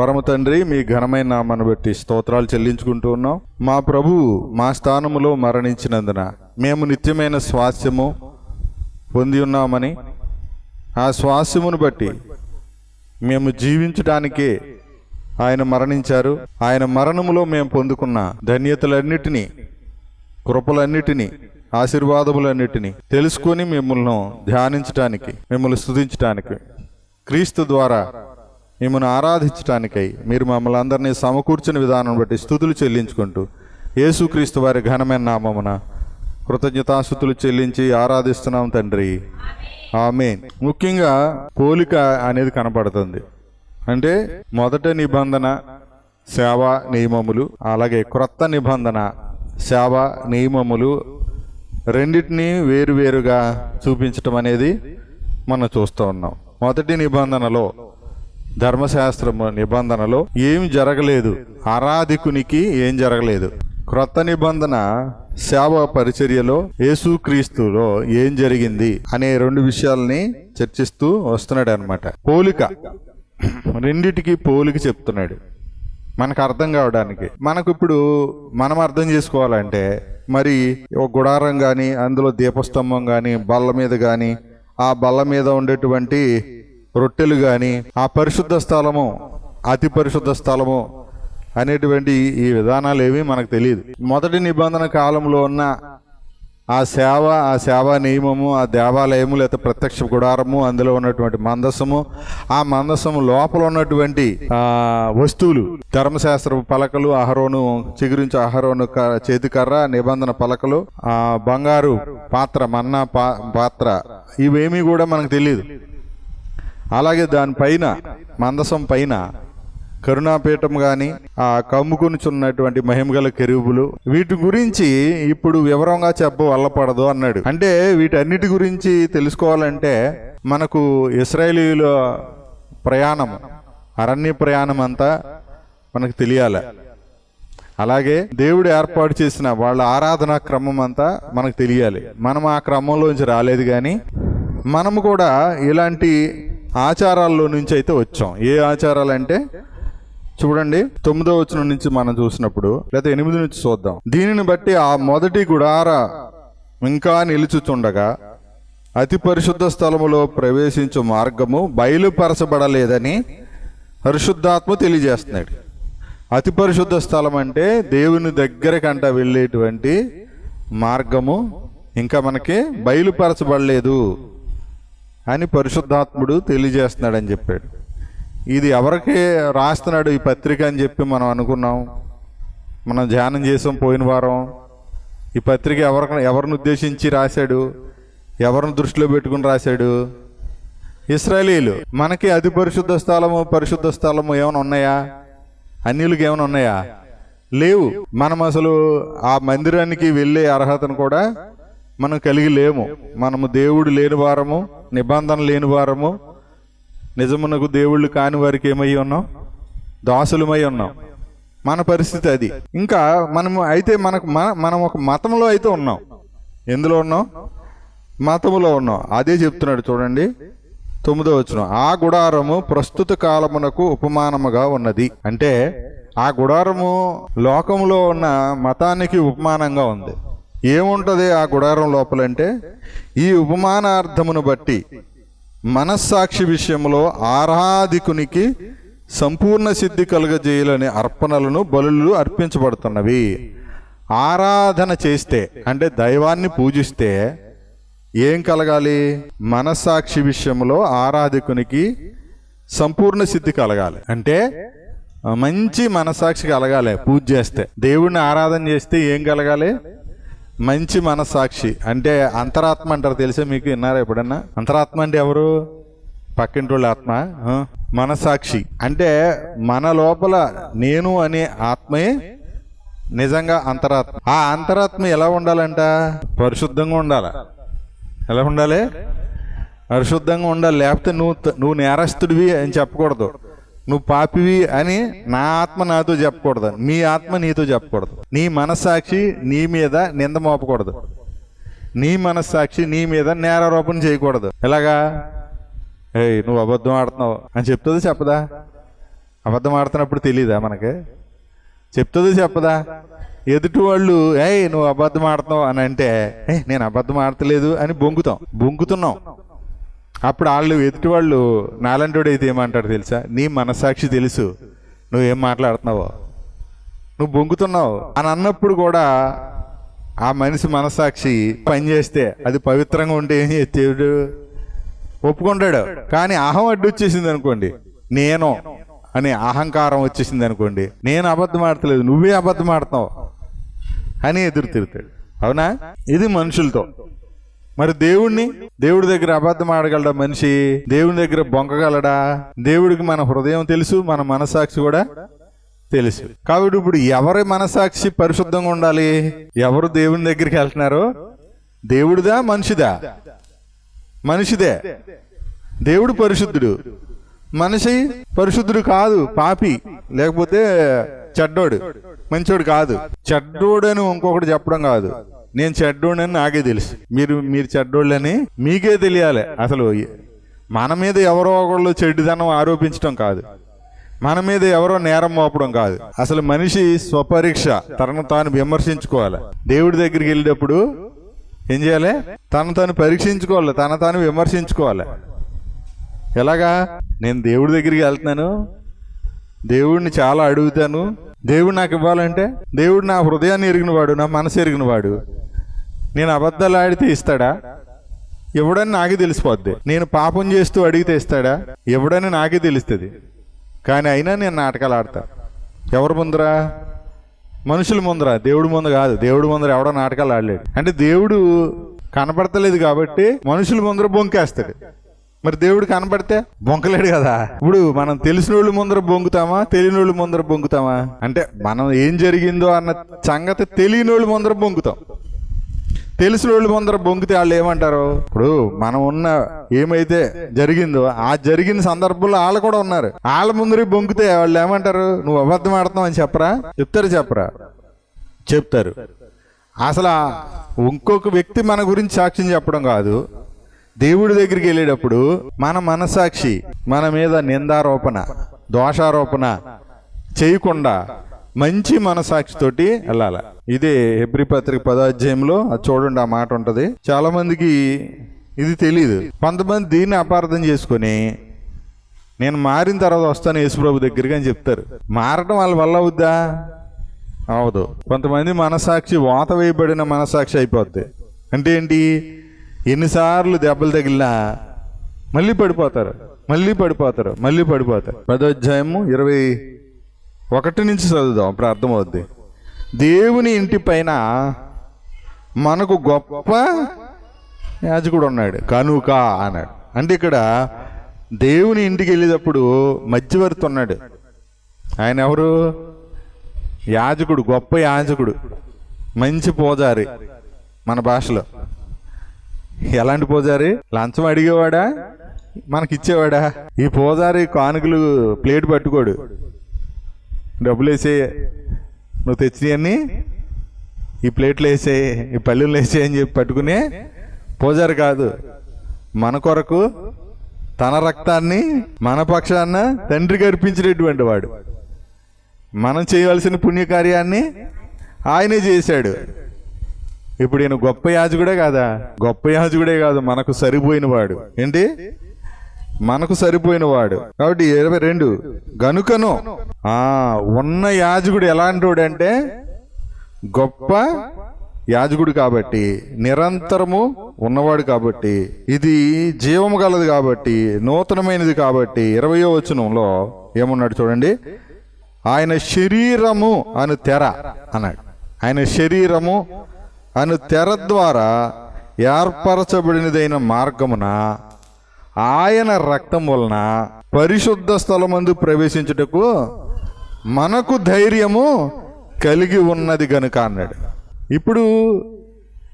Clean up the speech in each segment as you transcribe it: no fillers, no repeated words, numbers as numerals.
పరమ తండ్రి, మీ ఘనమైన నామాన్ని బట్టి స్తోత్రాలు చెల్లించుకుంటూ ఉన్నాం. మా ప్రభువు మా స్థానములో మరణించినందున మేము నిత్యమైన స్వాస్థ్యము పొంది ఉన్నామని, ఆ స్వాస్థ్యమును బట్టి మేము జీవించడానికే ఆయన మరణించారు. ఆయన మరణములో మేము పొందుకున్న ధన్యతలన్నిటినీ, కృపలన్నిటినీ, ఆశీర్వాదములన్నిటినీ తెలుసుకొని మిమ్మల్ని ధ్యానించటానికి, మిమ్మల్ని స్తుతించటానికి, క్రీస్తు ద్వారా మిమ్మల్ని ఆరాధించటానికై మీరు మమ్మల్ని అందరినీ సమకూర్చిన విధానం బట్టి స్తుతులు చెల్లించుకుంటూ యేసుక్రీస్తు వారి ఘనమైన నామమున కృతజ్ఞతాస్తుతులు చెల్లించి ఆరాధిస్తున్నాం తండ్రి, ఆమేన్. ముఖ్యంగా పోలిక అనేది కనపడుతుంది. అంటే మొదట నిబంధన సేవా నియమములు, అలాగే క్రొత్త నిబంధన సేవా నియమములు రెండింటినీ వేరువేరుగా చూపించటం అనేది మనం చూస్తూ ఉన్నాం. మొదటి నిబంధనలో, ధర్మశాస్త్రము నిబంధనలో ఏమి జరగలేదు, ఆరాధికునికి ఏం జరగలేదు. క్రొత్త నిబంధన సేవ పరిచర్యలో, యేసుక్రీస్తులో ఏం జరిగింది అనే రెండు విషయాలని చర్చిస్తూ వస్తున్నాడు అన్నమాట. పోలిక, రెండిటికి పోలిక చెప్తున్నాడు మనకు అర్థం కావడానికి. మనకు ఇప్పుడు మనం అర్థం చేసుకోవాలంటే మరి ఒక గుడారం కానీ, అందులో దీపస్తంభం కానీ, బల్ల మీద కానీ, ఆ బల్ల మీద ఉండేటువంటి రొట్టెలు కానీ, ఆ పరిశుద్ధ స్థలము, అతి పరిశుద్ధ స్థలము అనేటువంటి ఈ విధానాలు ఏవి మనకు తెలియదు. మొదటి నిబంధన కాలంలో ఉన్న ఆ సేవా నియమము, ఆ దేవాలయము లేదా ప్రత్యక్ష గుడారము, అందులో ఉన్నటువంటి మందసము, ఆ మందసము లోపల ఉన్నటువంటి వస్తువులు, ధర్మశాస్త్ర పలకలు, అహరోను చిగురించి అహరోను చేతికర్ర, నిబంధన పలకలు, బంగారు పాత్ర, మన్నా పాత్ర, ఇవేమీ కూడా మనకు తెలియదు. అలాగే మందసం పైన కరుణాపీఠం కానీ, ఆ కమ్ముకొనిచున్నటువంటి మహిమగల కెరూబులు, వీటి గురించి ఇప్పుడు వివరంగా వల్లపడదు అన్నాడు. అంటే వీటన్నిటి గురించి తెలుసుకోవాలంటే మనకు ఇశ్రాయేలీయుల ప్రయాణం, అరణ్య ప్రయాణం అంతా మనకు తెలియాలి. అలాగే దేవుడు ఏర్పాటు చేసిన వాళ్ళ ఆరాధనా క్రమం అంతా మనకు తెలియాలి. మనం ఆ క్రమంలోంచి రాలేదు, కానీ మనము కూడా ఇలాంటి ఆచారాల్లో నుంచి అయితే వచ్చాం. ఏ ఆచారాలు అంటే చూడండి, 9వ వచనం నుంచి మనం చూసినప్పుడు, లేదా 8 నుంచి చూద్దాం. దీనిని బట్టి ఆ మొదటి గుడార ఇంకా నిలుచుచుండగా అతి పరిశుద్ధ స్థలములో ప్రవేశించు మార్గము బయలుపరచబడలేదని పరిశుద్ధాత్మ తెలియజేస్తున్నాడు. అతి పరిశుద్ధ స్థలం అంటే దేవుని దగ్గరకంట వెళ్ళేటువంటి మార్గము ఇంకా మనకి బయలుపరచబడలేదు అని పరిశుద్ధాత్ముడు తెలియజేస్తున్నాడని చెప్పాడు. ఇది ఎవరికి రాస్తున్నాడు ఈ పత్రిక అని చెప్పి మనం అనుకున్నాం. మనం ధ్యానం చేసాం పోయిన వారం. ఈ పత్రిక ఎవరిని ఉద్దేశించి రాశాడు, ఎవరిని దృష్టిలో పెట్టుకుని రాశాడు? ఇశ్రాయేలీయులు. మనకి అతి పరిశుద్ధ స్థలము ఏమైనా ఉన్నాయా? అన్యులకి ఏమైనా ఉన్నాయా? లేవు. మనం అసలు ఆ మందిరానికి వెళ్ళే అర్హతను కూడా మనం కలిగి లేము. మనము దేవుడు లేని వారము, నిబంధన లేని వారము, నిజమునకు దేవుళ్ళు కాని వారికి ఏమై ఉన్నాం? దాసులమై ఉన్నాం. మన పరిస్థితి అది. ఇంకా మనం ఒక మతంలో అయితే ఉన్నాం. ఎందులో ఉన్నాం? మతములో ఉన్నాం. అదే చెప్తున్నాడు చూడండి, 9వ వచనం. ఆ గుడారము ప్రస్తుత కాలమునకు ఉపమానముగా ఉన్నది. అంటే ఆ గుడారము లోకములో ఉన్న మతానికి ఉపమానంగా ఉంది. ఏముంటది ఆ గుడారం లోపలంటే, ఈ ఉపమానార్థమును బట్టి మనస్సాక్షి విషయంలో ఆరాధికునికి సంపూర్ణ సిద్ధి కలుగజేయాలని అర్పణలను, బలులు అర్పించబడుతున్నవి. ఆరాధన చేస్తే అంటే దైవాన్ని పూజిస్తే ఏం కలగాలి? మనస్సాక్షి విషయంలో ఆరాధికునికి సంపూర్ణ సిద్ధి కలగాలి. అంటే మంచి మనస్సాక్షి కలగాలి. పూజ చేస్తే, దేవుడిని ఆరాధన చేస్తే ఏం కలగాలి? మంచి మనస్సాక్షి. అంటే అంతరాత్మ అంటారు, తెలుసా మీకు? విన్నారా ఎప్పుడన్నా? అంతరాత్మ అంటే ఎవరు? పక్కింటి వాళ్ళ ఆత్మ. మనస్సాక్షి అంటే మన లోపల నేను అనే ఆత్మయే నిజంగా అంతరాత్మ. ఆ అంతరాత్మ ఎలా ఉండాలంట? పరిశుద్ధంగా ఉండాలి. ఎలా ఉండాలి? పరిశుద్ధంగా ఉండాలి. లేకపోతే నువ్వు నేరస్తుడివి అని చెప్పకూడదు, నువ్వు పాపివి అని నా ఆత్మ నాతో చెప్పకూడదు, నీ ఆత్మ నీతో చెప్పకూడదు. నీ మనస్సాక్షి నీ మీద నింద మోపకూడదు, నీ మనస్సాక్షి నీ మీద నేరారోపణ చేయకూడదు. ఎలాగా? నువ్వు అబద్ధం ఆడుతున్నావు అని చెప్తుంది, చెప్పదా? అబద్ధం ఆడుతున్నప్పుడు తెలియదా మనకి? చెప్తుందో చెప్పదా? ఎదుటి వాళ్ళు నువ్వు అబద్ధం ఆడుతున్నావు అని అంటే నేను అబద్ధం ఆడతలేదు అని బొంగుతున్నాం. అప్పుడు వాళ్ళు ఎదుటి వాళ్ళు నాలంటోడు అయితే ఏమంటాడు తెలుసా? నీ మనస్సాక్షి తెలుసు నువ్వేం మాట్లాడుతున్నావో, నువ్వు బొంగుతున్నావు అని అన్నప్పుడు కూడా ఆ మనిషి మనస్సాక్షి పనిచేస్తే అది పవిత్రంగా ఉంటే ఏం చేస్తాడు? ఒప్పుకుంటాడు. కానీ అహం అడ్డు వచ్చేసింది అనుకోండి, నేను అని అహంకారం వచ్చేసింది అనుకోండి, నేను అబద్ధం ఆడతలేదు నువ్వే అబద్ధం ఆడుతున్నావు అని ఎదురు తిరుగుతాడు. అవునా? ఇది మనుషులతో. మరి దేవుడి దగ్గర అబద్ధం ఆడగలడా మనిషి? దేవుని దగ్గర బొంకగలడా? దేవుడికి మన హృదయం తెలుసు, మన మనస్సాక్షి కూడా తెలుసు. కాబట్టి ఇప్పుడు ఎవరి మనస్సాక్షి పరిశుద్ధంగా ఉండాలి? ఎవరు దేవుని దగ్గరికి వెళ్తున్నారో? దేవుడిదా మనిషిదా? మనిషిదే. దేవుడు పరిశుద్ధుడు, మనిషి పరిశుద్ధుడు కాదు, పాపి, లేకపోతే చెడ్డోడు, మంచోడు కాదు. చెడ్డోడని ఇంకొకటి చెప్పడం కాదు, నేను చెడ్డోడని నాకే తెలుసు, మీరు చెడ్డోళ్ళని మీకే తెలియాలి. అసలు మన మీద ఎవరో ఒకళ్ళు చెడ్డుదనం ఆరోపించడం కాదు, మన మీద ఎవరో నేరం మోపడం కాదు. అసలు మనిషి స్వపరీక్ష, తనను తాను విమర్శించుకోవాలి. దేవుడి దగ్గరికి వెళ్ళేటప్పుడు ఏం చేయాలి? తను తాను పరీక్షించుకోవాలి, తన తాను విమర్శించుకోవాలి. ఎలాగా? నేను దేవుడి దగ్గరికి వెళ్తున్నాను, దేవుడిని చాలా అడుగుతాను, దేవుడు నాకు ఇవ్వాలంటే దేవుడు నా హృదయాన్ని ఎరిగినవాడు, నా మనసు ఎరిగినవాడు. నేను అబద్ధాలు ఆడితే ఇస్తాడా? ఎవడని నాకే తెలిసిపోద్ది. నేను పాపం చేస్తూ అడిగితే ఇస్తాడా? ఎవడని నాకే తెలుస్తుంది. కానీ అయినా నేను నాటకాలు ఆడతా. ఎవరి ముందరా? మనుషుల ముందర, దేవుడి ముందు కాదు. దేవుడి ముందర ఎవడో నాటకాలు ఆడలేడు. అంటే దేవుడు కనపడతలేదు కాబట్టి మనుషుల ముందర బొంకేస్తాడు. మరి దేవుడు కనపడితే బొంకలేడు కదా. ఇప్పుడు మనం తెలిసిన వాళ్ళు ముందర బొంగుతామా, తెలియని వాళ్ళు ముందర బొంగుతామా? అంటే మనం ఏం జరిగిందో అన్న సంగతి తెలియని వాళ్ళు ముందర బొంగుతాం. తెలిసిన వాళ్ళు ముందర బొంగితే వాళ్ళు ఏమంటారు? ఇప్పుడు మనం ఉన్న ఏమైతే జరిగిందో ఆ జరిగిన సందర్భంలో వాళ్ళు కూడా ఉన్నారు, వాళ్ళ ముందర బొంగితే వాళ్ళు ఏమంటారు? నువ్వు అబద్ధం ఆడుతున్నావు అని చెప్పరా? చెప్తారు. అసలు ఇంకొక వ్యక్తి మన గురించి సాక్ష్యం చెప్పడం కాదు, దేవుడి దగ్గరికి వెళ్ళేటప్పుడు మన మనసాక్షి మన మీద నిందారోపణ, దోషారోపణ చేయకుండా మంచి మనసాక్షితోటి వెళ్ళాలి. ఇదే హెబ్రీ పత్రిక 10వ అధ్యాయంలో అది చూడండి, ఆ మాట ఉంటుంది. చాలా మందికి ఇది తెలియదు. కొంతమంది దీన్ని అపార్థం చేసుకొని నేను మారిన తర్వాత వస్తాను యేసుప్రభు దగ్గరికి అని చెప్తారు. మారటం వాళ్ళ వల్ల అవుద్దా? అవదు. కొంతమంది మనసాక్షి వాత వేయబడిన మనసాక్షి అయిపోద్ది. అంటే ఏంటి? ఎన్నిసార్లు దెబ్బలు తగిలినా మళ్ళీ పడిపోతారు. 10వ అధ్యాయము 21 నుంచి చదువుదాం, అప్పుడు అర్థమవుద్ది. దేవుని ఇంటి పైన మనకు గొప్ప యాజకుడు ఉన్నాడు కనుక అన్నాడు. అంటే ఇక్కడ దేవుని ఇంటికి వెళ్ళేటప్పుడు మధ్యవర్తి ఉన్నాడు. ఆయన ఎవరు? యాజకుడు, గొప్ప యాజకుడు, మంచి పూజారి. మన భాషలో ఎలాంటి పూజారి? లంచం అడిగేవాడా, మనకిచ్చేవాడా? ఈ పూజారి కానుకలు ప్లేట్ పట్టుకోడు, డబ్బులు వేసే, నువ్వు తెచ్చినవన్నీ ఈ ప్లేట్లు వేసే, ఈ పల్లెలు వేసే అని చెప్పి పట్టుకునే పూజారి కాదు. మన కొరకు తన రక్తాన్ని మన పక్షాన తండ్రికి అర్పించినటువంటి వాడు. మనం చేయవలసిన పుణ్యకార్యాన్ని ఆయనే చేశాడు. ఇప్పుడు ఈయన గొప్ప యాజకుడే కాదా? గొప్ప యాజకుడే కాదు, మనకు సరిపోయిన వాడు. ఏంటి? మనకు సరిపోయిన వాడు. కాబట్టి 22 గనుకను ఉన్న యాజకుడు ఎలాంటి వాడు అంటే గొప్ప యాజకుడు కాబట్టి, నిరంతరము ఉన్నవాడు కాబట్టి, ఇది జీవము గలది కాబట్టి, నూతనమైనది కాబట్టి. 20వ వచనంలో ఏమన్నాడు చూడండి, ఆయన శరీరము అను తెర అన్నాడు. ఆయన శరీరము అను తెర ద్వారా ఏర్పరచబడినదైన మార్గమున ఆయన రక్తం వలన పరిశుద్ధ స్థలమందు ప్రవేశించుటకు మనకు ధైర్యము కలిగి ఉన్నది గనుక అన్నాడు. ఇప్పుడు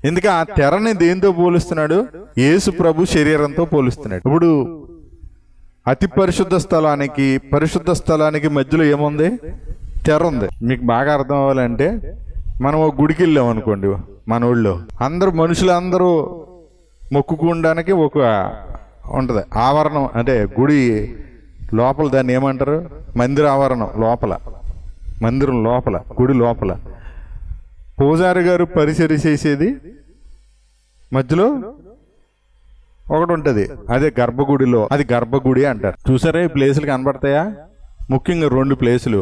ఎందుకు ఆ తెరని దేంతో పోలుస్తున్నాడు? యేసు ప్రభు శరీరంతో పోలుస్తున్నాడు. ఇప్పుడు అతి పరిశుద్ధ స్థలానికి మధ్యలో ఏముంది? తెర ఉంది. మీకు బాగా అర్థం అవ్వాలంటే మనం ఒక గుడికి వెళ్ళాం అనుకోండి, మన ఊళ్ళో మనుషులందరూ మొక్కుకోవడానికి ఒక ఉంటుంది ఆవరణం, అంటే గుడి లోపల దాన్ని ఏమంటారు, మందిర ఆవరణం లోపల, మందిరం లోపల, గుడి లోపల పూజారి గారు పరిచర్య చేసేది మధ్యలో ఒకటి ఉంటుంది, అదే గర్భగుడిలో, అది గర్భగుడి అంటారు. చూసారా ఈ ప్లేసులు కనబడతాయా? ముఖ్యంగా 2 ప్లేసులు.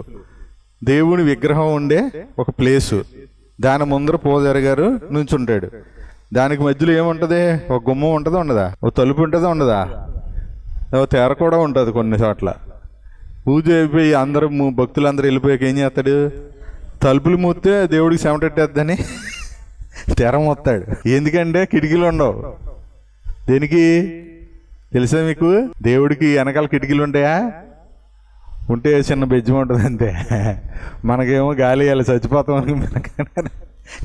దేవుని విగ్రహం ఉండే ఒక ప్లేసు, దాని ముందర పూజారి గారు నుంచుంటాడు. దానికి మధ్యలో ఏముంటుంది, ఒక గుమ్మం ఉంటుందా ఉండదా, ఒక తలుపు ఉంటుందా ఉండదా, ఒక తెర కూడా ఉంటుంది కొన్ని చోట్ల. పూజ అయిపోయి అందరూ భక్తులందరూ వెళ్ళిపోయాక ఏం చేస్తాడు, తలుపులు మూస్తే దేవుడికి చెమటెట్టేద్దని తెర మూస్తాడు. ఎందుకంటే కిటికీలు ఉండవు. దేనికి తెలుసా మీకు? దేవుడికి వెనకాల కిటికీలు ఉంటాయా? ఉంటే చిన్న బెజ్జం ఉంటుంది అంతే. మనకేమో గాలి వెళ్ళి చచ్చిపోతాం అని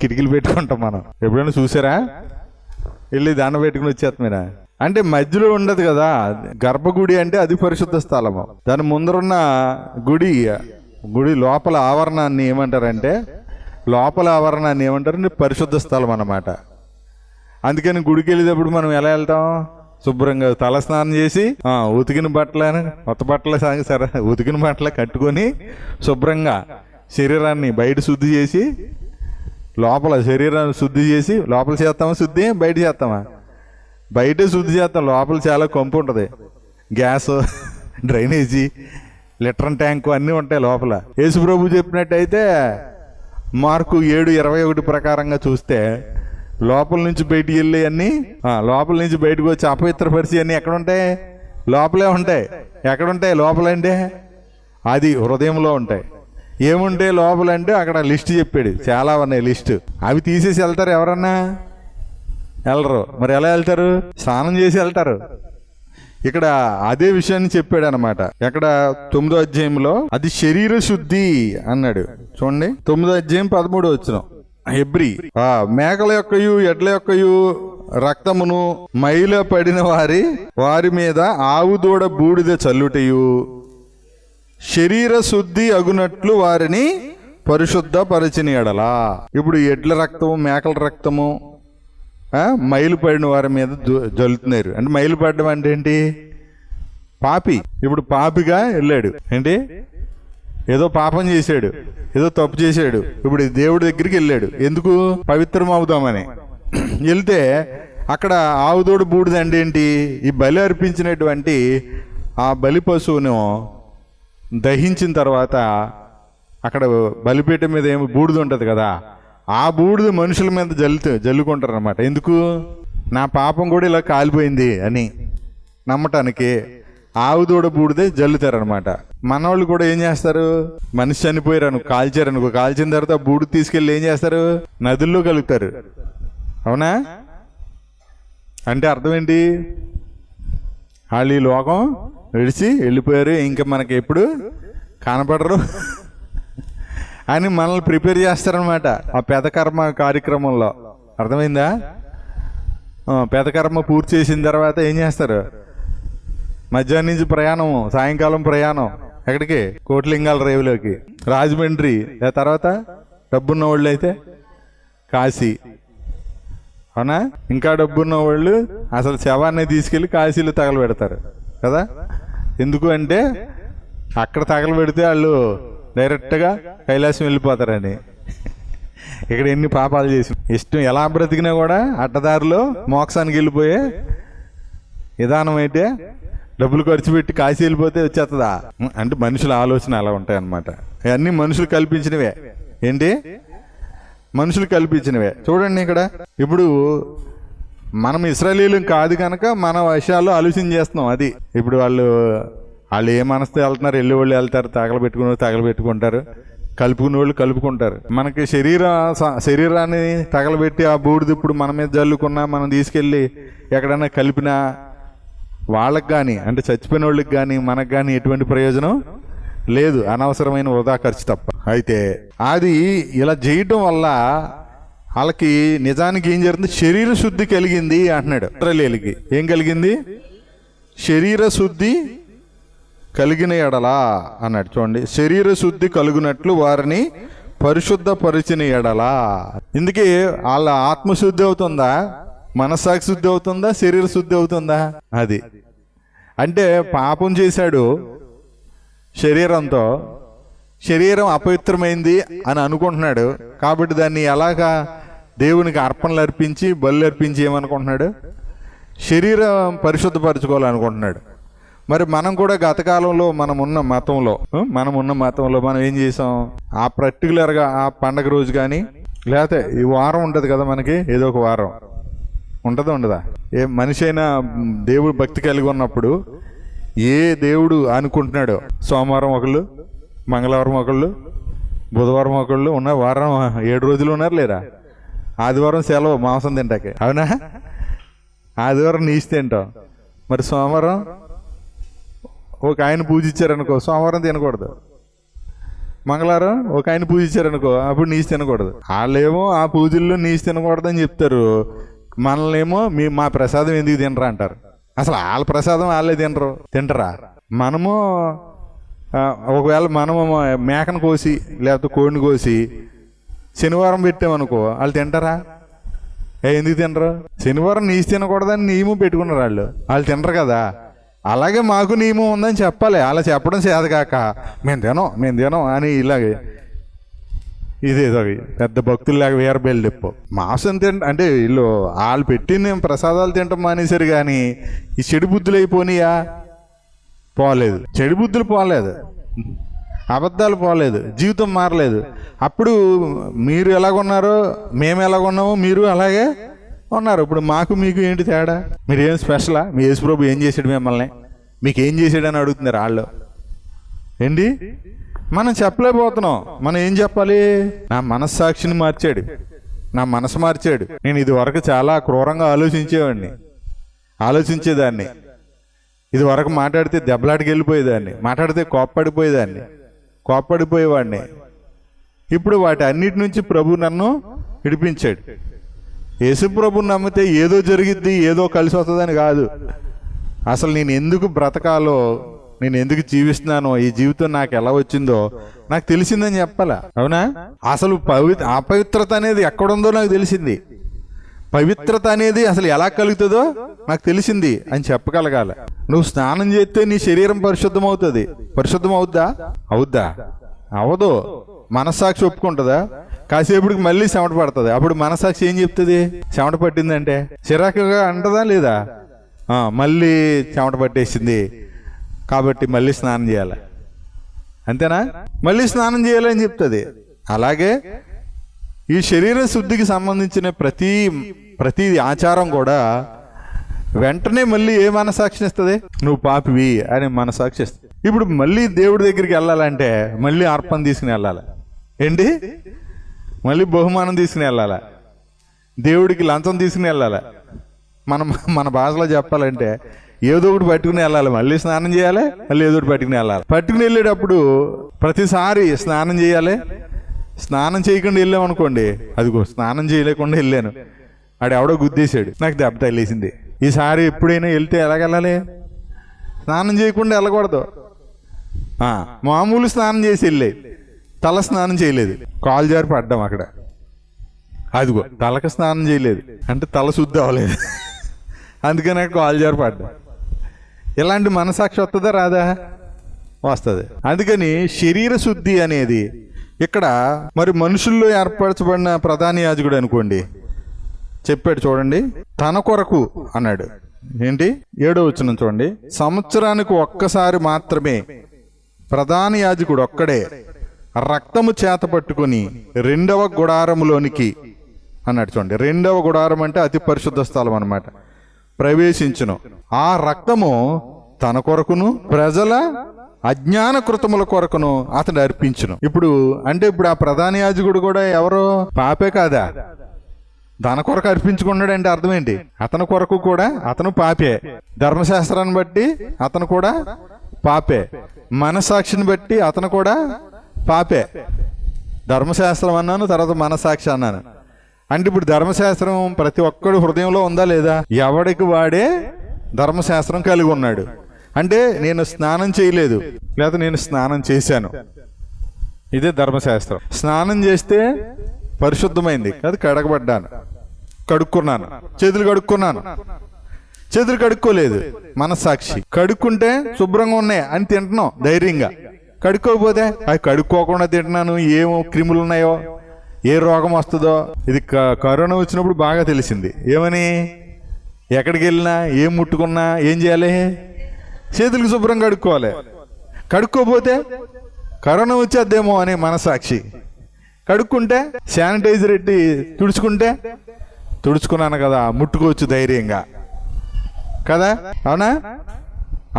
కిటికీలు పెట్టుకుంటాం మనం. ఎప్పుడైనా చూసారా? వెళ్ళి దండ పెట్టుకుని వచ్చేస్తామేనా? అంటే మధ్యలో ఉండదు కదా గర్భగుడి, అంటే అది పరిశుద్ధ స్థలము. దాని ముందరున్న గుడి లోపల ఆవరణాన్ని ఏమంటారంటే, లోపల ఆవరణాన్ని ఏమంటారు, పరిశుద్ధ స్థలం అన్నమాట. అందుకని గుడికి వెళ్ళేటప్పుడు మనం ఎలా వెళ్తాం, శుభ్రంగా తల స్నానం చేసి ఉతికిన బట్టలను, కొత్త బట్టలు సరే ఉతికిన బట్టలు కట్టుకొని శుభ్రంగా శరీరాన్ని బయట శుద్ధి చేసి, లోపల శరీరాన్ని శుద్ధి చేసి, లోపల చేస్తామా శుద్ధి, బయట చేస్తామా? బయటే శుద్ధి చేస్తాం. లోపల చాలా కంపు ఉంటుంది, గ్యాస్, డ్రైనేజీ, లిటర్ ట్యాంకు అన్నీ ఉంటాయి లోపల. యేసుప్రభు చెప్పినట్టయితే మార్కు 7:21 ప్రకారంగా చూస్తే లోపల నుంచి బయటికి వెళ్ళి అన్నీ, లోపల నుంచి బయటకు వచ్చి అపవిత్రపరిచి అన్నీ ఎక్కడ ఉంటాయి, లోపలే ఉంటాయి. ఎక్కడుంటాయి లోపలంటే, అది హృదయంలో ఉంటాయి. ఏముంటే లోపలంటే అక్కడ లిస్ట్ చెప్పాడు, చాలా ఉన్నాయి లిస్టు. అవి తీసేసి వెళ్తారు ఎవరన్నా? వెళ్ళరు. మరి ఎలా వెళ్తారు? స్నానం చేసి వెళ్తారు. ఇక్కడ అదే విషయాన్ని చెప్పాడు అనమాట. ఎక్కడ 9వ అధ్యాయంలో అది శరీర శుద్ధి అన్నాడు. చూడండి 9వ అధ్యాయం 13వ వచనం. హెబ్రీ, మేకల యొక్కయు ఎడ్ల యొక్కయు రక్తమును మైల పడిన వారి మీద ఆవు దూడ బూడిద చల్లుటయు శరీర శుద్ధి అగునట్లు వారిని పరిశుద్ధ పరిచిన ఎడలా. ఇప్పుడు ఎడ్ల రక్తము, మేకల రక్తము మైలు పడిన వారి మీద జల్లుతున్నారు. అంటే మైలు పడడం అంటే ఏంటి? పాపి. ఇప్పుడు పాపిగా వెళ్ళాడు, ఏంటి, ఏదో పాపం చేశాడు, ఏదో తప్పు చేశాడు. ఇప్పుడు దేవుడి దగ్గరికి వెళ్ళాడు. ఎందుకు? పవిత్రం అవుదామని వెళ్తే అక్కడ ఆవుదోడు బూడిద అంటే ఏంటి? ఈ బలి అర్పించినటువంటి ఆ బలి పశువును దహించిన తర్వాత అక్కడ బలిపీఠం మీద ఏమి బూడిద ఉంటుంది కదా, ఆ బూడిద మనుషుల మీద జల్లుకుంటారు అనమాట. ఎందుకు? నా పాపం కూడా ఇలా కాలిపోయింది అని నమ్మటానికి ఆవుదూడ బూడిదే జల్లుతారనమాట. మనవాళ్ళు కూడా ఏం చేస్తారు, మనిషి చనిపోయారు కాల్చారనుకో, కాల్చిన తర్వాత ఆ బూడిద తీసుకెళ్ళి ఏం చేస్తారు, నదుల్లో కలుగుతారు. అవునా? అంటే అర్థం ఏంటి? వాళ్ళు ఈ లోకం విడిచి వెళ్ళిపోయారు, ఇంకా మనకి ఎప్పుడు కనపడరు అని మనల్ని ప్రిపేర్ చేస్తారనమాట ఆ పెదకర్మ కార్యక్రమంలో. అర్థమైందా? పెదకర్మ పూర్తి చేసిన తర్వాత ఏం చేస్తారు, మధ్యాహ్నం నుంచి ప్రయాణం, సాయంకాలం ప్రయాణం ఎక్కడికి? కోట్లింగాల రేవులోకి, రాజమండ్రి, తర్వాత డబ్బున్న వాళ్ళు అయితే కాశీ. అవునా? ఇంకా డబ్బున్న వాళ్ళు అసలు శవాన్ని తీసుకెళ్ళి కాశీలో తగలబెడతారు కదా. ఎందుకు అంటే అక్కడ తగలబెడితే వాళ్ళు డైరెక్ట్గా కైలాసం వెళ్ళిపోతారని. ఇక్కడ ఎన్ని పాపాలు చేసి ఇష్టం ఎలా బ్రతికినా కూడా అడ్డదారిలో మోక్షానికి వెళ్ళిపోయే విధానం అయితే డబ్బులు ఖర్చు పెట్టి కాశీ వెళ్ళిపోతే వచ్చేస్తుందా? అంటే మనుషుల ఆలోచన అలా ఉంటాయి అన్నమాట. అవన్నీ మనుషులు కల్పించినవే. ఏంటి? మనుషులు కల్పించినవే. చూడండి ఇక్కడ ఇప్పుడు మనం ఇశ్రాయేలీయులం కాదు కనుక మన విషయాల్లో ఆలోచన చేస్తున్నాం. అది ఇప్పుడు వాళ్ళు ఏ మనసుతో వెళ్తున్నారు, వెళ్ళే వాళ్ళు వెళ్తారు, తగలబెట్టుకుంటారు, కలుపుకునే వాళ్ళు కలుపుకుంటారు. మనకి శరీరాన్ని తగలబెట్టి ఆ బూడిద ఇప్పుడు మన మీద జల్లుకున్నా, మనం తీసుకెళ్ళి ఎక్కడైనా కలిపినా వాళ్ళకి కానీ, అంటే చచ్చిపోయిన వాళ్ళకి కానీ మనకు కానీ ఎటువంటి ప్రయోజనం లేదు, అనవసరమైన వృధా ఖర్చు తప్ప. అయితే అది ఇలా చేయటం వల్ల వాళ్ళకి నిజానికి ఏం జరుగుతుంది, శరీర శుద్ధి కలిగింది అంటున్నాడు. ఇశ్రాయేలీయులకి ఏం కలిగింది? శరీర శుద్ధి కలిగిన ఎడలా అన్నాడు. చూడండి, శరీర శుద్ధి కలుగునట్లు వారిని పరిశుద్ధ పరిచిన ఎడలా. ఇందుకే వాళ్ళ ఆత్మశుద్ధి అవుతుందా, మనస్సాక్షి శుద్ధి అవుతుందా, శరీర శుద్ధి అవుతుందా? అది అంటే పాపం చేశాడు, శరీరంతో శరీరం అపవిత్రమైంది అని అనుకుంటున్నాడు. కాబట్టి దాన్ని ఎలాగా దేవునికి అర్పణలు అర్పించి బలు అర్పించి ఏమనుకుంటున్నాడు, శరీరం పరిశుద్ధపరచుకోవాలనుకుంటున్నాడు. మరి మనం కూడా గత కాలంలో మనమున్న మతంలో మనం ఏం చేసాం, ఆ పర్టికులర్గా ఆ పండగ రోజు కానీ లేకపోతే ఈ వారం ఉంటుంది కదా, మనకి ఏదో ఒక వారం ఉండదా, ఏ మనిషి అయినా దేవుడు భక్తి కలిగి ఉన్నప్పుడు ఏ దేవుడు అనుకుంటున్నాడో, సోమవారం ఒకళ్ళు, మంగళవారం ఒకళ్ళు, బుధవారం ఒకళ్ళు ఉన్న వారం 7 రోజులు ఉన్నారు లేరా. ఆదివారం సెలవు మాంసం తింటాకే, అవునా, ఆదివారం నీసి తింటాం. మరి సోమవారం ఒక ఆయన పూజించారనుకో, సోమవారం తినకూడదు. మంగళవారం ఒక ఆయన పూజించారనుకో, అప్పుడు నీసి తినకూడదు. వాళ్ళేమో ఆ పూజల్లో నీసి తినకూడదని చెప్తారు, మనల్నేమో మా ప్రసాదం ఎందుకు తినరా అంటారు. అసలు వాళ్ళ ప్రసాదం వాళ్ళే తింటరా. మనము ఒకవేళ మనము మేకను కోసి లేకపోతే కోడిని కోసి శనివారం పెట్టామనుకో, వాళ్ళు తింటారా? ఎందుకు తినరు? శనివారం నీసి తినకూడదని నియమం పెట్టుకున్నారు వాళ్ళు తినరు కదా. అలాగే మాకు నియమం ఉందని చెప్పాలి. అలా చెప్పడం చేతకాక మేము తినం అని ఇలాగే ఇదేదో పెద్ద భక్తుల్లాగా వేరబెళ్ళి చెప్పు మాంసం అంటే వీళ్ళు వాళ్ళు పెట్టిన ప్రసాదాలు తింటాం మానేశారు, కానీ ఈ చెడు బుద్ధులు అయిపోయినాయా? పోలేదు. చెడు బుద్ధులు పోలేదు, అబద్ధాలు పోలేదు, జీవితం మారలేదు. అప్పుడు మీరు ఎలాగున్నారో మేము ఎలాగున్నామో మీరు అలాగే ఉన్నారు. ఇప్పుడు మాకు మీకు ఏంటి తేడా? మీరు ఏం స్పెషలా? మీ యేసుప్రభు ఏం చేశాడు మిమ్మల్ని, మీకు ఏం చేశాడని అడుగుతున్నారు వాళ్ళు. ఏంటి మనం చెప్పలేకపోతున్నాం. మనం ఏం చెప్పాలి? నా మనస్సాక్షిని మార్చాడు, నా మనసు మార్చాడు. నేను ఇది వరకు చాలా క్రూరంగా ఆలోచించేదాన్ని. ఇది వరకు మాట్లాడితే దెబ్బలాటికి వెళ్ళిపోయేదాన్ని, మాట్లాడితే కోప్పడిపోయేవాడిని. ఇప్పుడు వాటి అన్నిటి నుంచి ప్రభు నన్ను విడిపించాడు. యేసు ప్రభుని నమ్మితే ఏదో జరిగిద్ది, ఏదో కలిసి వస్తుందని కాదు. అసలు నేను ఎందుకు బ్రతకాలో, నేను ఎందుకు జీవిస్తున్నానో, ఈ జీవితం నాకు ఎలా వచ్చిందో నాకు తెలిసిందని చెప్పాలా, అవునా? అసలు అపవిత్రత అనేది ఎక్కడుందో నాకు తెలిసింది. పవిత్రత అనేది అసలు ఎలా కలుగుతుందో నాకు తెలిసింది అని చెప్పగలగాలి. నువ్వు స్నానం చేస్తే నీ శరీరం పరిశుద్ధమవుద్దా? అవదు. మనస్సాక్షి ఒప్పుకుంటుందా? కాసేపుడికి మళ్ళీ చెమట పడుతుంది. అప్పుడు మనస్సాక్షి ఏం చెప్తుంది? చెమట పట్టిందంటే చిరాకుగా అంటదా లేదా? మళ్ళీ చెమట పట్టేసింది కాబట్టి మళ్ళీ స్నానం చేయాలి, అంతేనా? మళ్ళీ స్నానం చేయాలని చెప్తుంది. అలాగే ఈ శరీర శుద్ధికి సంబంధించిన ప్రతి ఆచారం కూడా వెంటనే మళ్ళీ ఏ మనసాక్షిని ఇస్తుంది? నువ్వు పాపివి అని మనసాక్షి ఇస్తుంది. ఇప్పుడు మళ్ళీ దేవుడి దగ్గరికి వెళ్ళాలంటే మళ్ళీ అర్పణ తీసుకుని వెళ్ళాలి. ఏంటి? మళ్ళీ బహుమానం తీసుకుని వెళ్ళాలి, దేవుడికి లంచం తీసుకుని వెళ్ళాలి. మన భాషలో చెప్పాలంటే ఏదో ఒకటి పట్టుకుని వెళ్ళాలి. మళ్ళీ స్నానం చేయాలి, మళ్ళీ ఏదో ఒకటి పట్టుకుని వెళ్ళేటప్పుడు ప్రతిసారి స్నానం చేయాలి. స్నానం చేయకుండా వెళ్ళామనుకోండి, అదిగో స్నానం చేయలేకుండా వెళ్ళాను, ఎవడో గుద్దేశాడు, నాకు దెబ్బ తగిలేసింది. ఈసారి ఎప్పుడైనా వెళ్తే ఎలాగెళ్ళాలి? స్నానం చేయకుండా వెళ్ళకూడదు. మామూలు స్నానం చేసి వెళ్ళే, తల స్నానం చేయలేదు, కాలు జారి పడ్డాం అక్కడ. అదిగో తలకు స్నానం చేయలేదు అంటే తల శుద్ధి అవ్వలేదు, అందుకని కాలు జారి పడ్డాం. ఇలాంటి మనసాక్షి వస్తుందా రాదా? వస్తుంది. అందుకని శరీర శుద్ధి అనేది ఇక్కడ మరి మనుషుల్లో ఏర్పరచబడిన ప్రధాన యాజకుడు అనుకోండి చెప్పాడు చూడండి, తన కొరకు అన్నాడు. ఏంటి? 7వ వచనం చూడండి. సంవత్సరానికి ఒక్కసారి మాత్రమే ప్రధాన యాజకుడు ఒక్కడే రక్తము చేత పట్టుకొని 2వ గుడారములోనికి అన్నాడు. చూడండి, 2వ గుడారం అంటే అతి పరిశుద్ధ స్థలం అన్నమాట, ప్రవేశించును. ఆ రక్తము తన కొరకును ప్రజల అజ్ఞాన కృతముల కొరకును అతడు అర్పించును. ఇప్పుడు ఆ ప్రధాన యాజకుడు కూడా ఎవరో పాపే కాదా? తన కొరకు అర్పించుకున్నాడు అంటే అర్థం ఏంటి? అతని కొరకు కూడా అతను పాపే. ధర్మశాస్త్రాన్ని బట్టి అతను కూడా పాపే, మనసాక్షిని బట్టి అతను కూడా పాపే. ధర్మశాస్త్రం అన్నాను, తర్వాత మనసాక్షి అన్నాను. అంటే ఇప్పుడు ధర్మశాస్త్రం ప్రతి ఒక్కడు హృదయంలో ఉందా లేదా? ఎవడికి వాడే ధర్మశాస్త్రం కలిగి ఉన్నాడు. అంటే నేను స్నానం చేయలేదు, లేదా నేను స్నానం చేశాను, ఇదే ధర్మశాస్త్రం. స్నానం చేస్తే పరిశుద్ధమైంది, అది కడుక్కున్నాను, చేతులు కడుక్కోలేదు, మనస్సాక్షి. కడుక్కుంటే శుభ్రంగా ఉన్నాయి అని తింటున్నాం ధైర్యంగా, కడుక్కోకపోతే అది కడుక్కోకుండా తింటున్నాను, ఏమో క్రిములు ఉన్నాయో, ఏ రోగం వస్తుందో. ఇది కరోనా వచ్చినప్పుడు బాగా తెలిసింది. ఏమని? ఎక్కడికి వెళ్ళినా ఏం ముట్టుకున్నా ఏం చేయాలి? చేతులకు శుభ్రం కడుక్కోవాలి. కడుక్కోపోతే కరోనా వచ్చేద్దేమో అనే మనసాక్షి. కడుక్కుంటే శానిటైజర్ ఎట్టి తుడుచుకుంటే తుడుచుకున్నాను కదా, ముట్టుకోవచ్చు ధైర్యంగా కదా, అవునా?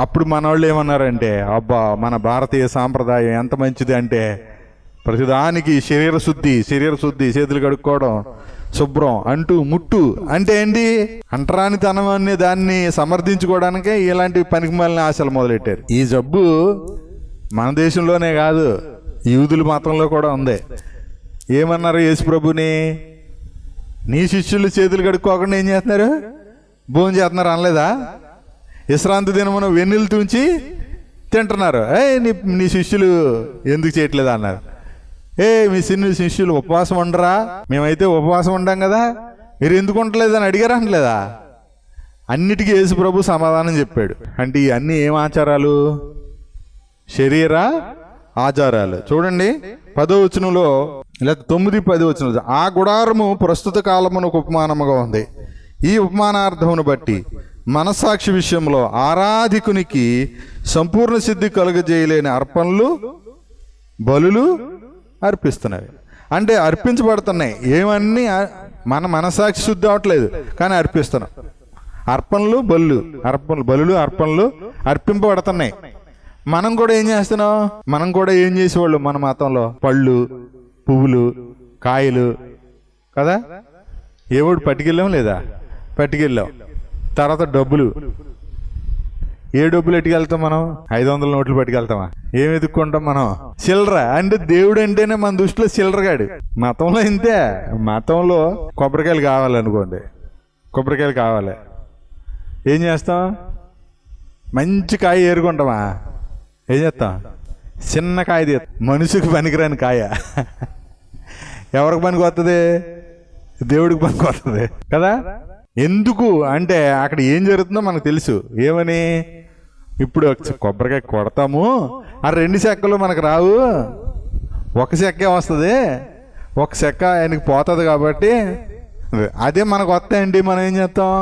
అప్పుడు మన వాళ్ళు ఏమన్నారంటే, అబ్బా మన భారతీయ సాంప్రదాయం ఎంత మంచిది అంటే ప్రతిదానికి శరీర శుద్ధి, చేతులు కడుక్కోవడం, శుభ్రం, అంటూ ముట్టు అంటే ఏంటి? అంటరానితనం అనే దాన్ని సమర్థించుకోవడానికే ఇలాంటి పనికిమాలిన ఆశలు మొదలెట్టారు. ఈ జబ్బు మన దేశంలోనే కాదు, యూదుల మతంలో కూడా ఉంది. ఏమన్నారు యేసు ప్రభుని? నీ శిష్యులు చేతులు కడుక్కోకుండా ఏం చేస్తున్నారు? భోజనం చేస్తున్నారు అనలేదా? విశ్రాంతి దినమున వెన్నెలు తుంచి తింటున్నారు. నీ శిష్యులు ఎందుకు చేయట్లేదా అన్నారు. మీ శిష్యులు ఉపవాసం ఉండరా? మేమైతే ఉపవాసం ఉండాం కదా, మీరు ఎందుకు ఉండలేదని అడిగారా అనలేదా? అన్నిటికీ యేసు ప్రభు సమాధానం చెప్పాడు. అంటే ఇవన్నీ ఏం ఆచారాలు? శరీర ఆచారాలు. చూడండి 10వ వచనంలో, లేదా 9-10 వచనంలో, ఆ గుడారము ప్రస్తుత కాలమునకు ఉపమానముగా ఉంది. ఈ ఉపమానార్థమును బట్టి మనస్సాక్షి విషయంలో ఆరాధికునికి సంపూర్ణ సిద్ధి కలుగజేయలేని అర్పణలు, బలులు అర్పిస్తున్నాయి. అంటే అర్పించబడుతున్నాయి. ఏమన్నీ మన మనస్సాక్షి శుద్ధి అవట్లేదు, కానీ అర్పిస్తున్నాం. బలులు అర్పణలు అర్పింపబడుతున్నాయి. మనం కూడా ఏం చేస్తున్నాం? మనం కూడా ఏం చేసేవాళ్ళు మన మతంలో? పళ్ళు, పువ్వులు, కాయలు కదా. ఏవోడు పట్టుకెళ్ళాం లేదా? పట్టుకెళ్ళాం. తర్వాత డబ్బులు. ఏ డబ్బులు ఎట్టుకెళ్తాం మనం? 500 నోట్లు పట్టుకెళ్తామా? ఏమి ఎదుక్కుంటాం మనం? చిల్లర. అంటే దేవుడు అంటేనే మన దృష్టిలో చిల్లరగాడు. మతంలో ఇంతే. మతంలో కొబ్బరికాయలు కావాలనుకోండి, కొబ్బరికాయలు కావాలి, ఏం చేస్తాం? మంచి కాయ ఏరుకుంటామా? ఏం చేస్తాం? చిన్న కాయ తీస్తాం. మనిషికి పనికిరాని కాయ ఎవరికి పనికి వస్తుంది? దేవుడికి పనికి వస్తుంది కదా. ఎందుకు అంటే అక్కడ ఏం జరుగుతుందో మనకు తెలుసు. ఏమని? ఇప్పుడు కొబ్బరికాయ కొడతాము, ఆ 2 చెక్కలు మనకు రావు, ఒక చెక్కే వస్తుంది, ఒక చెక్క ఆయనకి పోతుంది. కాబట్టి అదే మనకు వస్తాయండి. మనం ఏం చేస్తాం?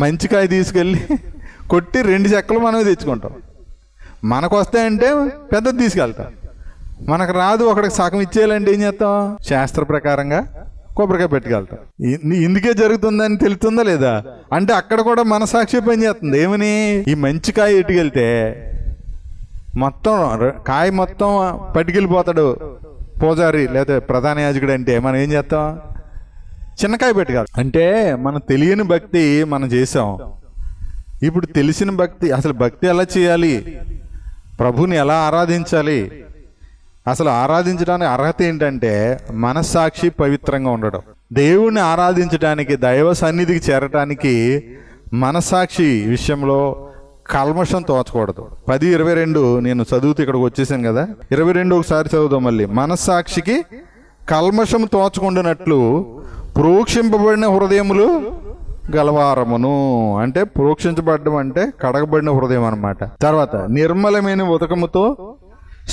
మంచి కాయ తీసుకెళ్ళి కొట్టి 2 చెక్కలు మనమే తెచ్చుకుంటాం. మనకు వస్తాయంటే పెద్దది తీసుకెళ్తాం. మనకు రాదు, ఒకడికి సగం ఇచ్చేయాలంటే ఏం చేస్తాం? శాస్త్ర ప్రకారంగా కొబ్బరికాయ పెట్టుకెళ్తాం. ఇందుకే జరుగుతుందని తెలుస్తుందా లేదా? అంటే అక్కడ కూడా మనసాక్షి పని చేస్తుంది. ఏమని? ఈ మంచి కాయ ఎట్టుకెళ్తే మొత్తం కాయ మొత్తం పట్టుకెళ్ళిపోతాడు పూజారి లేదా ప్రధాన యాజకుడు. అంటే మనం ఏం చేస్తాం? చిన్నకాయ పెట్టుకెళ్తాం. అంటే మనం తెలియని భక్తి మనం చేసాం. ఇప్పుడు తెలిసిన భక్తి, అసలు భక్తి ఎలా చేయాలి, ప్రభుని ఎలా ఆరాధించాలి, అసలు ఆరాధించడానికి అర్హత ఏంటంటే మనస్సాక్షి పవిత్రంగా ఉండడం. దేవుణ్ణి ఆరాధించడానికి, దైవ సన్నిధికి చేరటానికి మనస్సాక్షి విషయంలో కల్మషం తోచకూడదు. 10:22 నేను చదువుతూ ఇక్కడికి వచ్చేసాను కదా, 22 ఒకసారి చదువుదాం మళ్ళీ. మనస్సాక్షికి కల్మషం తోచకుండానట్లు ప్రోక్షింపబడిన హృదయములు గలవారమును. అంటే ప్రోక్షించబడడం అంటే కడగబడిన హృదయం అన్నమాట. తర్వాత నిర్మలమైన ఉదకముతో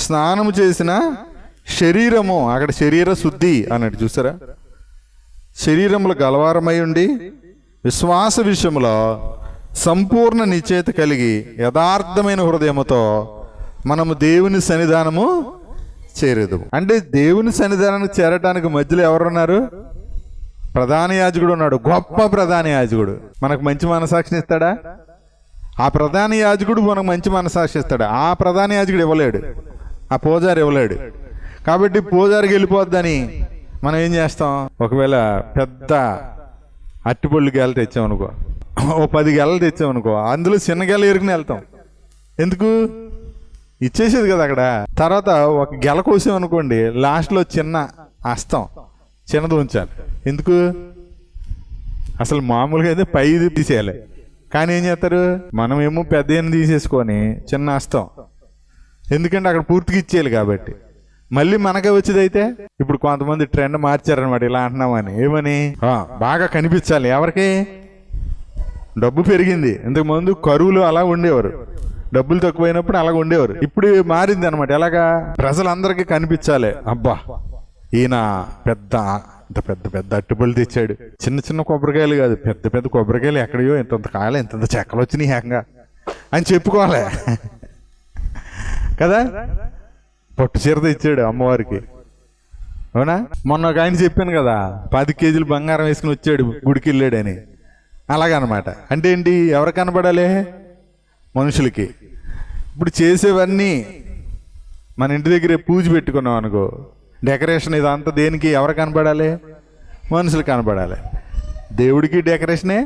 స్నానము చేసిన శరీరము, అక్కడ శరీర శుద్ధి అన్నట్టు చూసారా. శరీరములు గలవారమై ఉండి విశ్వాస విషయంలో సంపూర్ణ నిశ్చయిత కలిగి యథార్థమైన హృదయముతో మనము దేవుని సన్నిధానము చేరేదు. అంటే దేవుని సన్నిధానానికి చేరటానికి మధ్యలో ఎవరున్నారు? ప్రధాన యాజకుడు ఉన్నాడు. గొప్ప ప్రధాన యాజకుడు మనకు మంచి మనసాక్షిని ఇస్తాడా? ఆ ప్రధాన యాజకుడు మనకు మంచి మనసాక్షి ఇస్తాడా? ఆ ప్రధాన యాజకుడు ఇవ్వలేడు, ఆ పూజారి ఇవ్వలేడు. కాబట్టి పూజారికి వెళ్ళిపోద్దని మనం ఏం చేస్తాం? ఒకవేళ పెద్ద అట్టిపళ్ళు గెల తెచ్చామనుకో, ఓ 10 గెలలు తెచ్చామనుకో, అందులో చిన్న గెల ఎరుకుని వెళ్తాం. ఎందుకు? ఇచ్చేసేది కదా అక్కడ. తర్వాత ఒక గెల కోసామనుకోండి, లాస్ట్లో చిన్న అస్తం చిన్నది ఉంచాలి. ఎందుకు? అసలు మామూలుగా అయితే 5 తీసేయాలి, కానీ ఏం చేస్తారు? మనమేమో పెద్ద తీసేసుకొని చిన్న అస్తం. ఎందుకంటే అక్కడ పూర్తిగా ఇచ్చేయాలి కాబట్టి. మళ్ళీ మనకే వచ్చేదైతే ఇప్పుడు కొంతమంది ట్రెండ్ మార్చారనమాట, ఇలా అంటున్నామని. ఏమని? బాగా కనిపించాలి. ఎవరికి? డబ్బు పెరిగింది. ఇంతకుముందు కరువులు అలా ఉండేవారు, డబ్బులు తక్కువైనప్పుడు అలాగ ఉండేవారు. ఇప్పుడు మారింది అనమాట. ఎలాగా? ప్రజలందరికీ కనిపించాలి, అబ్బా ఈయన పెద్ద పెద్ద పెద్ద అట్టుపళ్ళు తెచ్చాడు. చిన్న చిన్న కొబ్బరికాయలు కాదు, పెద్ద పెద్ద కొబ్బరికాయలు ఎక్కడయో ఇంతంత కాయలు ఇంతంత చెక్కలు వచ్చినాయి ఏకంగా అని చెప్పుకోవాలి కదా. పట్టు చీర తెచ్చాడు అమ్మవారికి, అవునా? మొన్న ఒక ఆయన చెప్పాను కదా, 10 కేజీలు బంగారం వేసుకుని వచ్చాడు గుడికి వెళ్ళాడని. అలాగనమాట. అంటే ఏంటి? ఎవరు కనబడాలి? మనుషులకి. ఇప్పుడు చేసేవన్నీ మన ఇంటి దగ్గర పూజ పెట్టుకున్నాం అనుకో, డెకరేషన్ ఇదంతా దేనికి? ఎవరు కనబడాలి? మనుషులు కనబడాలి. దేవుడికి డెకరేషనే,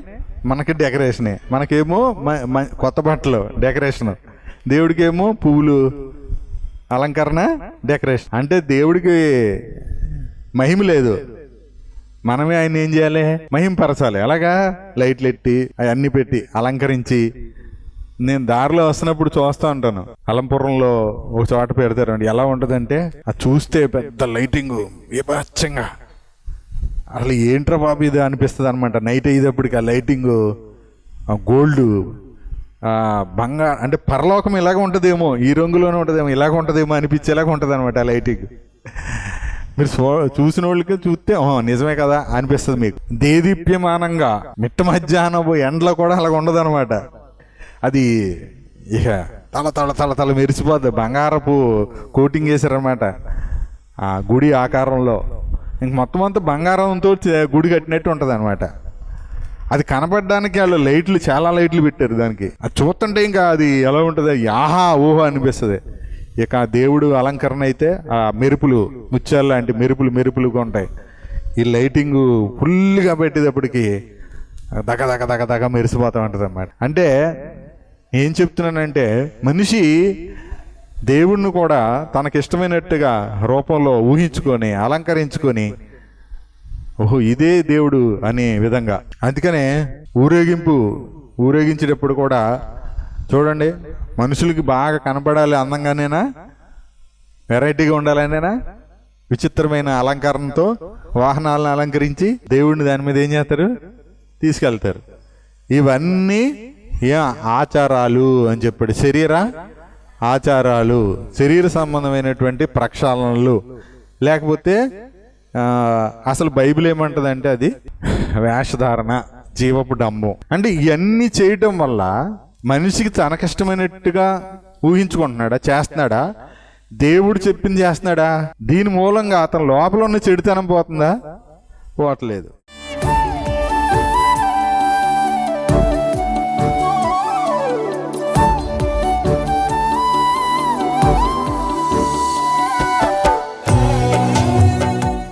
మనకి డెకరేషనే. మనకేమో కొత్త బట్టలు డెకరేషన్, దేవుడికేమో పువ్వులు అలంకరణ డెకరేషన్. అంటే దేవుడికి మహిమ లేదు, మనమే ఆయన ఏం చేయాలి? మహిమపరచాలి. అలాగా లైట్లు ఎట్టి అవన్నీ పెట్టి అలంకరించి. నేను దారిలో వస్తున్నప్పుడు చూస్తూ ఉంటాను, అలంపురంలో ఒక చోట పెడతారండి. ఎలా ఉంటుందంటే అది చూస్తే పెద్ద లైటింగ్ విభత్సంగా, అసలు ఏంట్రా బాబు ఇది అనిపిస్తుంది అనమాట. నైట్ అయ్యేటప్పటికి ఆ లైటింగ్ గోల్డ్ బంగారం, అంటే పరలోకం ఇలాగ ఉంటుందేమో, ఈ రంగులోనే ఉంటుందేమో, ఇలాగ ఉంటుందేమో అనిపించేలాగా ఉంటుంది అనమాట ఆ లైటింగ్. మీరు చూసిన వాళ్ళకి చూస్తే నిజమే కదా అనిపిస్తుంది మీకు. దేదీప్యమానంగా మిట్ట మధ్యాహ్నం ఎండలో కూడా అలాగ ఉండదు అనమాట. అది ఇక తల తల తల తల మెరిసిపోద్ది, బంగారపు కోటింగ్ వేసారనమాట ఆ గుడి ఆకారంలో. ఇంక మొత్తం అంతా బంగారంతో గుడి కట్టినట్టు ఉంటుంది అనమాట. అది కనపడడానికి వాళ్ళు లైట్లు, చాలా లైట్లు పెట్టారు దానికి. అది చూస్తుంటే ఇంకా అది ఎలా ఉంటుంది? యాహా ఓహో అనిపిస్తుంది. ఇక ఆ దేవుడు అలంకరణ అయితే ఆ మెరుపులు, ముత్యాలు లాంటి మెరుపులుగా ఉంటాయి. ఈ లైటింగ్ ఫుల్గా పెట్టేటప్పటికి దగ దగ దగ దగ మెరిసిపోతూ ఉంటుంది అన్నమాట. అంటే ఏం చెప్తున్నానంటే, మనిషి దేవుణ్ణి కూడా తనకిష్టమైనట్టుగా రూపంలో ఊహించుకొని అలంకరించుకొని, ఓహో ఇదే దేవుడు అనే విధంగా. అందుకనే ఊరేగించేటప్పుడు కూడా చూడండి, మనుషులకి బాగా కనపడాలి అందంగానేనా, వెరైటీగా ఉండాలనేనా, విచిత్రమైన అలంకరణతో వాహనాలను అలంకరించి దేవుడిని దాని మీద ఏం చేస్తారు? తీసుకెళ్తారు. ఇవన్నీ ఆచారాలు అని చెప్పాడు. ఆచారాలు, శరీర సంబంధమైనటువంటి ప్రక్షాళనలు. లేకపోతే అసలు బైబిల్ ఏమంటదంటే అది వేషధారణ, జీవపు డంబం. అంటే ఇవన్నీ చేయటం వల్ల మనిషికి తనకిష్టమైనట్టుగా ఊహించుకుంటున్నాడా, చేస్తున్నాడా? దేవుడు చెప్పింది చేస్తున్నాడా? దీని మూలంగా అతని లోపల ఉన్న చెడుతనం పోతుందా? పోవట్లేదు.